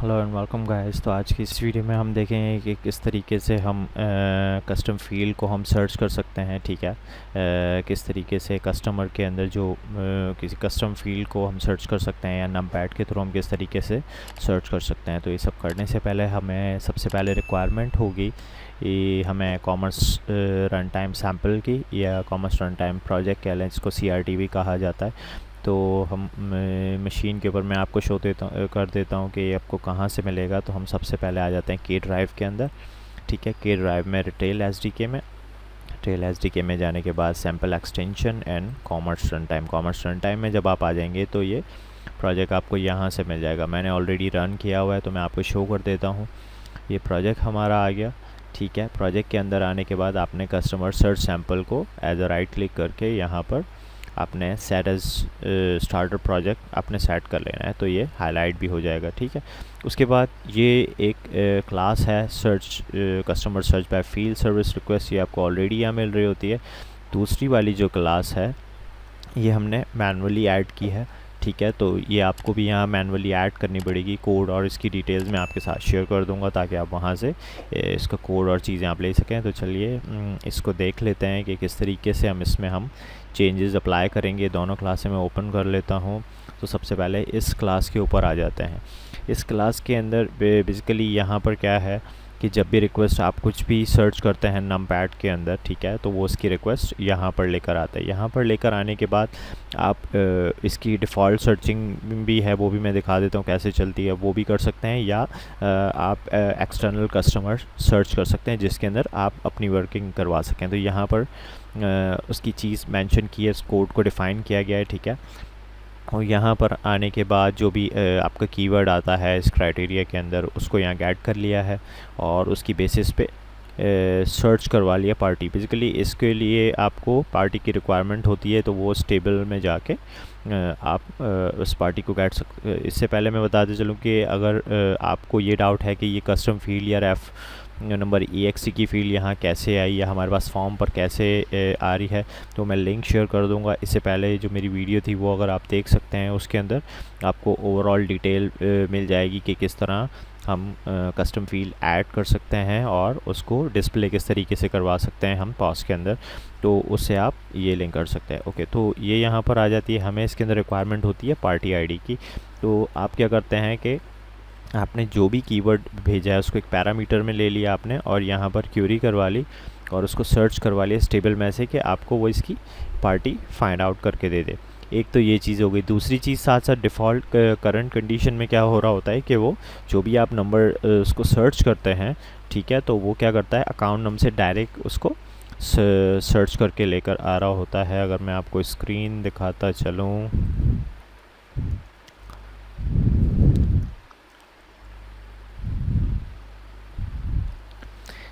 Hello and welcome guys. तो आज की इस वीडियो में हम देखेंगे कि किस तरीके से हम कस्टम फील्ड को हम सर्च कर सकते हैं। ठीक है, किस तरीके से कस्टमर के अंदर जो किसी कस्टम फील्ड को हम सर्च कर सकते हैं या नमपैड के थ्रू हम किस तरीके से सर्च कर सकते हैं। तो ये सब करने से पहले हमें सबसे पहले रिक्वायरमेंट होगी कि हमें कॉमर्स रन टाइम सैम्पल की या कॉमर्स रन टाइम प्रोजेक्ट कह लें, जिसको CRTV कहा जाता है। तो हम मशीन के ऊपर मैं आपको शो कर देता हूँ कि आपको कहाँ से मिलेगा। तो हम सबसे पहले आ जाते हैं के ड्राइव के अंदर। ठीक है, के ड्राइव में रिटेल SDK में जाने के बाद sample extension and commerce run time में जब आप आ जाएंगे तो ये प्रोजेक्ट आपको यहाँ से मिल जाएगा। मैंने ऑलरेडी रन किया हुआ है तो मैं आपको शो कर देता हूँ। ये प्रोजेक्ट हमारा आ गया। ठीक है, प्रोजेक्ट के अंदर आने के बाद आपने कस्टमर सर्च सैम्पल को एज अ राइट क्लिक करके यहाँ पर आपने सेट एज स्टार्टर प्रोजेक्ट आपने सेट कर लेना है, तो ये हाईलाइट भी हो जाएगा। ठीक है, उसके बाद ये एक क्लास है search customer search by field service request, ये आपको ऑलरेडी यहाँ मिल रही होती है। दूसरी वाली जो क्लास है ये हमने मैनुअली ऐड की है। ठीक है, तो ये आपको भी यहाँ मैनुअली ऐड करनी पड़ेगी। कोड और इसकी डिटेल्स मैं आपके साथ शेयर कर दूंगा ताकि आप वहाँ से इसका कोड और चीज़ें आप ले सकें। तो चलिए इसको देख लेते हैं कि किस तरीके से हम चेंजेस अप्लाई करेंगे। दोनों क्लासें मैं ओपन कर लेता हूँ। तो सबसे पहले इस क्लास के ऊपर आ जाते हैं। इस क्लास के अंदर बेसिकली यहाँ पर क्या है कि जब भी रिक्वेस्ट आप कुछ भी सर्च करते हैं नमपैड के अंदर, ठीक है, तो वो उसकी रिक्वेस्ट यहाँ पर लेकर आता है। यहाँ पर लेकर आने के बाद आप इसकी डिफ़ॉल्ट सर्चिंग भी है, वो भी मैं दिखा देता हूँ कैसे चलती है, वो भी कर सकते हैं। या आप एक्सटर्नल कस्टमर सर्च कर सकते हैं जिसके अंदर आप अपनी वर्किंग करवा सकें। तो यहाँ पर उसकी चीज़ मेंशन की है, इस कोड को डिफ़ाइन किया गया है। ठीक है, और यहाँ पर आने के बाद जो भी आपका कीवर्ड आता है इस क्राइटेरिया के अंदर, उसको यहाँ ऐड कर लिया है और उसकी बेसिस पे सर्च करवा लिया पार्टी। बेसिकली इसके लिए आपको पार्टी की रिक्वायरमेंट होती है, तो वो उस टेबल में जाके आप उस पार्टी को ऐड इससे पहले मैं बताते चलूँ कि अगर आपको ये डाउट है कि ये कस्टम फील्ड या रेफ नंबर EXE की फील्ड यहाँ कैसे आई या हमारे पास फॉर्म पर कैसे आ रही है, तो मैं लिंक शेयर कर दूँगा। इससे पहले जो मेरी वीडियो थी वो अगर आप देख सकते हैं, उसके अंदर आपको ओवरऑल डिटेल मिल जाएगी कि किस तरह हम कस्टम फील्ड ऐड कर सकते हैं और उसको डिस्प्ले किस तरीके से करवा सकते हैं हम पॉज के अंदर। तो उससे आप ये लिंक कर सकते हैं। ओके, तो ये यहाँ पर आ जाती है। हमें इसके अंदर रिक्वायरमेंट होती है पार्टी ID की। तो आप क्या करते हैं कि आपने जो भी कीवर्ड भेजा है उसको एक पैरामीटर में ले लिया आपने और यहाँ पर क्यूरी करवा ली और उसको सर्च करवा लिया इस टेबल में से कि आपको वो इसकी पार्टी फाइंड आउट करके दे दे। एक तो ये चीज़ हो गई। दूसरी चीज़ साथ साथ डिफ़ॉल्ट करंट कंडीशन में क्या हो रहा होता है कि वो जो भी आप नंबर उसको सर्च करते हैं, ठीक है, तो वो क्या करता है अकाउंट नंबर से डायरेक्ट उसको सर्च करके लेकर आ रहा होता है। अगर मैं आपको स्क्रीन दिखाता चलूँ,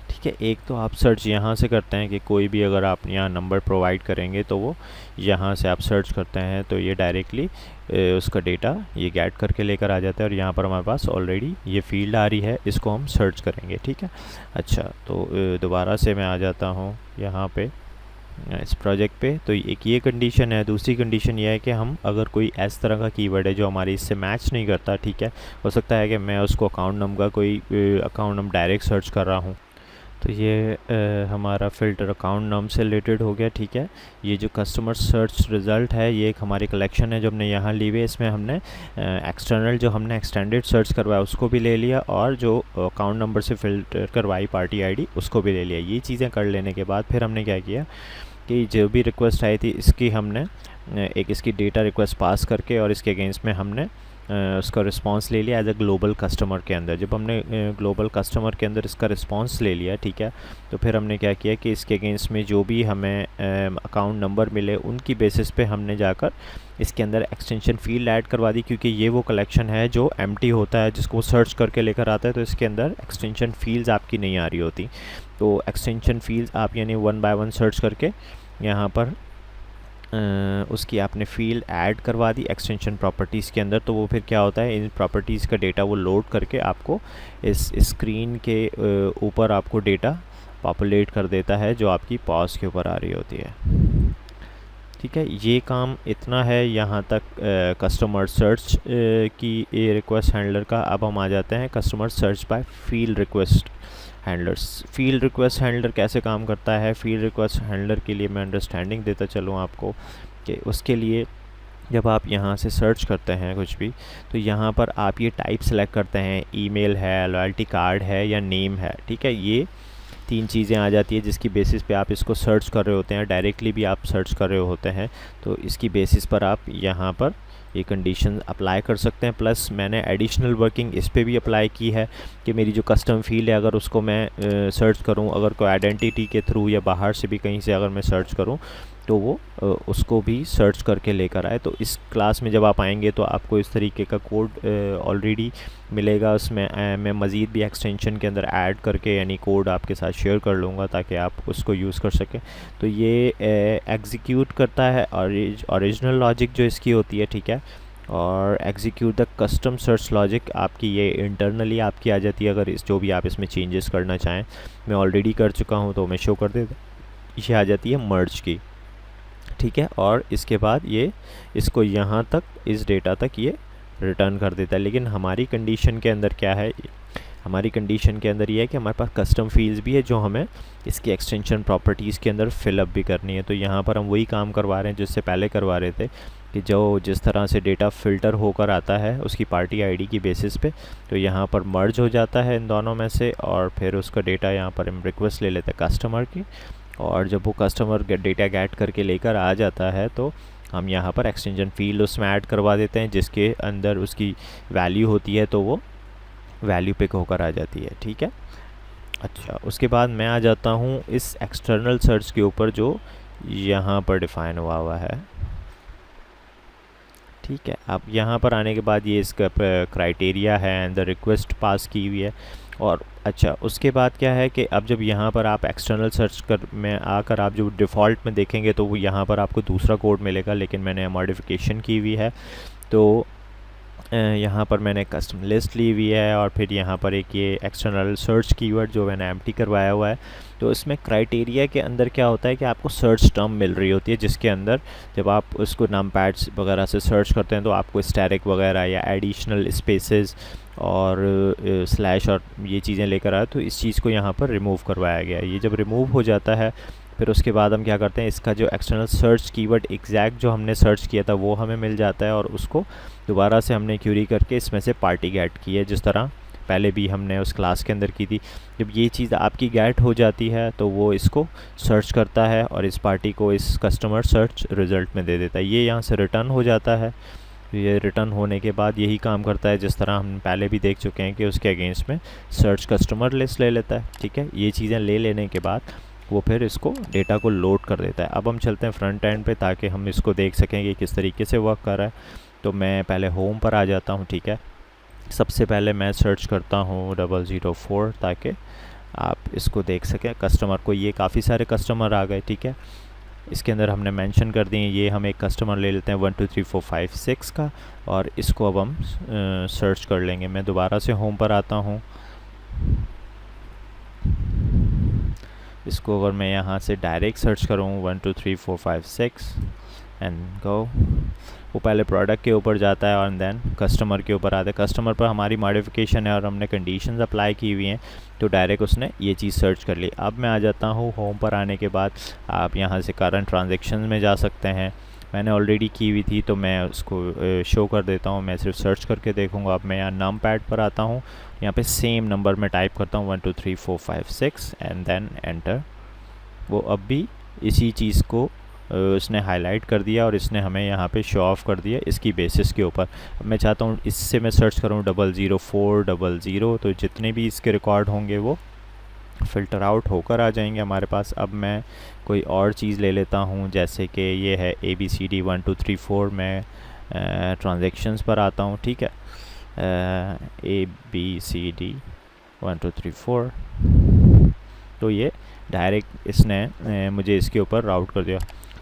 ठीक है, एक तो आप सर्च यहाँ से करते हैं कि कोई भी अगर आप यहाँ नंबर प्रोवाइड करेंगे तो वो यहाँ से आप सर्च करते हैं तो ये डायरेक्टली उसका डेटा ये गेट करके लेकर आ जाता है और यहाँ पर हमारे पास ऑलरेडी ये फील्ड आ रही है, इसको हम सर्च करेंगे। ठीक है, अच्छा, तो दोबारा से मैं आ जाता हूँ यहाँ पे इस प्रोजेक्ट पे। तो एक ये कंडीशन है। दूसरी कंडीशन ये है कि हम अगर कोई इस तरह का कीवर्ड है जो हमारी इससे मैच नहीं करता, ठीक है, हो सकता है कि मैं उसको अकाउंट नंबर का कोई अकाउंट नंबर डायरेक्ट सर्च कर रहा हूँ, तो ये हमारा फ़िल्टर अकाउंट नाम से रिलेटेड हो गया। ठीक है, ये जो कस्टमर सर्च रिज़ल्ट है ये एक हमारी कलेक्शन है जो हमने यहाँ ली हुई है। इसमें हमने एक्सटर्नल जो हमने एक्सटेंडेड सर्च करवाया उसको भी ले लिया और जो अकाउंट नंबर से फ़िल्टर करवाई पार्टी ID उसको भी ले लिया। ये चीज़ें कर लेने के बाद फिर हमने क्या किया कि जो भी रिक्वेस्ट आई थी इसकी हमने एक इसकी डेटा रिक्वेस्ट पास करके और इसके अगेंस्ट में हमने उसका रिस्पांस ले लिया एज अ ग्लोबल कस्टमर के अंदर। जब हमने ग्लोबल कस्टमर के अंदर इसका रिस्पांस ले लिया, ठीक है, तो फिर हमने क्या किया कि इसके अगेंस्ट में जो भी हमें अकाउंट नंबर मिले उनकी बेसिस पे हमने जाकर इसके अंदर एक्सटेंशन फील्ड ऐड करवा दी, क्योंकि ये वो कलेक्शन है जो एम्प्टी होता है जिसको सर्च करके लेकर आता है, तो इसके अंदर एक्सटेंशन फील्ड्स आपकी नहीं आ रही होती। तो एक्सटेंशन फील्ड्स आप यानी 1 बाय 1 सर्च करके यहाँ पर उसकी आपने फील्ड ऐड करवा दी एक्सटेंशन प्रॉपर्टीज़ के अंदर। तो वो फिर क्या होता है, इन प्रॉपर्टीज़ का डेटा वो लोड करके आपको इस स्क्रीन के ऊपर आपको डेटा पॉपुलेट कर देता है जो आपकी पॉज के ऊपर आ रही होती है। ठीक है, ये काम इतना है यहाँ तक कस्टमर सर्च की रिक्वेस्ट हैंडलर का। अब हम आ जाते हैं customer search by field request handlers. Field request handler कैसे काम करता है? फील्ड रिक्वेस्ट हैंडलर के लिए मैं अंडरस्टैंडिंग देता चलूँ आपको कि उसके लिए जब आप यहाँ से सर्च करते हैं कुछ भी, तो यहाँ पर आप ये टाइप सेलेक्ट करते हैं, ईमेल है, लॉयल्टी कार्ड है या नेम है। ठीक है, ये 3 चीज़ें आ जाती है जिसकी बेसिस पे आप इसको सर्च कर रहे होते हैं। डायरेक्टली भी आप सर्च कर रहे होते हैं तो इसकी बेसिस पर आप यहाँ पर ये कंडीशन अप्लाई कर सकते हैं। प्लस मैंने एडिशनल वर्किंग इस पे भी अप्लाई की है कि मेरी जो कस्टम फील्ड है, अगर उसको मैं सर्च करूं, अगर कोई आइडेंटिटी के थ्रू या बाहर से भी कहीं से अगर मैं सर्च करूं तो वो उसको भी सर्च करके लेकर आए। तो इस क्लास में जब आप आएंगे तो आपको इस तरीके का कोड ऑलरेडी मिलेगा। उसमें मैं मज़ीद भी एक्सटेंशन के अंदर ऐड करके यानी कोड आपके साथ शेयर कर लूँगा ताकि आप उसको यूज़ कर सकें। तो ये एग्जीक्यूट करता है ओरिजिनल लॉजिक जो इसकी होती है, ठीक है, और execute the custom search logic आपकी ये इंटरनली आपकी आ जाती है। अगर इस जो भी आप इसमें चेंजेस करना चाहें, मैं ऑलरेडी कर चुका हूँ तो मैं शो कर देता, ये आ जाती है मर्ज की। ठीक है, और इसके बाद ये इसको यहाँ तक इस डेटा तक ये रिटर्न कर देता है। लेकिन हमारी कंडीशन के अंदर क्या है? हमारी कंडीशन के अंदर ये है कि हमारे पास कस्टम फील्ड्स भी है जो हमें इसकी एक्सटेंशन प्रॉपर्टीज़ के अंदर फिलअप भी करनी है। तो यहाँ पर हम वही काम करवा रहे हैं जिससे पहले करवा रहे थे कि जो जिस तरह से डेटा फ़िल्टर होकर आता है उसकी पार्टी आईडी की बेसिस पे, तो यहाँ पर मर्ज हो जाता है इन दोनों में से, और फिर उसका डेटा यहाँ पर हम रिक्वेस्ट ले लेते हैं कस्टमर की, और जब वो कस्टमर डेटा गेट करके लेकर आ जाता है तो हम यहाँ पर एक्सटेंशन फील्ड उसमें ऐड करवा देते हैं जिसके अंदर उसकी वैल्यू होती है, तो वो वैल्यू पिक होकर आ जाती है। ठीक है, अच्छा, उसके बाद मैं आ जाता हूँ इस एक्सटर्नल सर्च के ऊपर जो यहाँ पर डिफ़ाइन हुआ है। ठीक है, अब यहाँ पर आने के बाद ये इसका क्राइटेरिया है एंड द रिक्वेस्ट पास की हुई है। और अच्छा, उसके बाद क्या है कि अब जब यहाँ पर आप एक्सटर्नल सर्च कर में आकर आप जो डिफ़ॉल्ट में देखेंगे तो वो यहाँ पर आपको दूसरा कोड मिलेगा, लेकिन मैंने मॉडिफिकेशन की हुई है। तो यहाँ पर मैंने कस्टम लिस्ट ली हुई है और फिर यहाँ पर एक ये एक्सटर्नल सर्च कीवर्ड जो मैंने एम्प्टी करवाया हुआ है। तो इसमें क्राइटेरिया के अंदर क्या होता है कि आपको सर्च टर्म मिल रही होती है जिसके अंदर जब आप उसको नमपैड्स वगैरह से सर्च करते हैं तो आपको स्टैटिक वगैरह या एडिशनल स्पेसेस और स्लैश और ये चीज़ें लेकर आए, तो इस चीज़ को यहाँ पर रिमूव करवाया गया है। ये जब रिमूव हो जाता है फिर उसके बाद हम क्या करते हैं, इसका जो एक्सटर्नल सर्च कीवर्ड एग्जैक्ट जो हमने सर्च किया था वो हमें मिल जाता है और उसको दोबारा से हमने क्यूरी करके इसमें से पार्टी गेट की है, जिस तरह पहले भी हमने उस क्लास के अंदर की थी। जब ये चीज़ आपकी गेट हो जाती है तो वो इसको सर्च करता है और इस पार्टी को इस कस्टमर सर्च रिज़ल्ट में दे देता है। ये यहाँ से रिटर्न हो जाता है। ये रिटर्न होने के बाद यही काम करता है जिस तरह हम पहले भी देख चुके हैं कि उसके अगेंस्ट में सर्च कस्टमर लिस्ट ले लेता है। ठीक है, ये चीज़ें ले लेने के बाद वो फिर इसको डेटा को लोड कर देता है। अब हम चलते हैं फ्रंट एंड पे ताकि हम इसको देख सकें कि किस तरीके से वर्क कर रहा है। तो मैं पहले होम पर आ जाता हूँ। ठीक है, सबसे पहले मैं सर्च करता हूँ 004 ताकि आप इसको देख सकें कस्टमर को। ये काफ़ी सारे कस्टमर आ गए। ठीक है, इसके अंदर हमने मेंशन कर दिए। ये हम एक कस्टमर ले लेते हैं 1 2 3 4 5 6 का, और इसको अब हम सर्च कर लेंगे। मैं दोबारा से होम पर आता हूँ। इसको अगर मैं यहाँ से डायरेक्ट सर्च करूँ 1 2 3 4 5 6 एंड गो, वो पहले प्रोडक्ट के ऊपर जाता है और देन कस्टमर के ऊपर आता है। कस्टमर पर हमारी मॉडिफिकेशन है और हमने कंडीशंस अप्लाई की हुई हैं तो डायरेक्ट उसने ये चीज़ सर्च कर ली। अब मैं आ जाता हूँ होम पर आने के बाद आप यहाँ से करंट ट्रांजेक्शन में जा सकते हैं। मैंने ऑलरेडी की हुई थी तो मैं उसको शो कर देता हूँ। मैं सिर्फ सर्च करके देखूँगा। अब मैं यहाँ नम पैड पर आता हूँ, यहाँ पे सेम नंबर में टाइप करता हूँ 1 2 3 4 5 6 एंड देन एंटर। वो अब भी इसी चीज़ को उसने हाईलाइट कर दिया और इसने हमें यहाँ पे शो ऑफ कर दिया इसकी बेसिस के ऊपर। अब मैं चाहता हूँ इससे मैं सर्च करूँ 00400, तो जितने भी इसके रिकॉर्ड होंगे वो फ़िल्टर आउट होकर आ जाएंगे हमारे पास। अब मैं कोई और चीज़ ले लेता हूँ, जैसे कि ये है ABCD 1 2 3 4। मैं ट्रांजेक्शन्स पर आता हूँ। ठीक है, ABCD 1 2 3 4, तो ये डायरेक्ट इसने मुझे इसके ऊपर राउट कर दिया।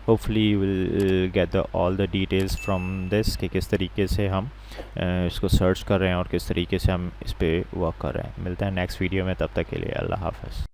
Hopefully you will get all the details from this कि किस तरीके से हम इसको सर्च कर रहे हैं और किस तरीके से हम इस पर वर्क कर रहे हैं। मिलते हैं नेक्स्ट वीडियो में, तब तक के लिए अल्लाह हाफ़िज़।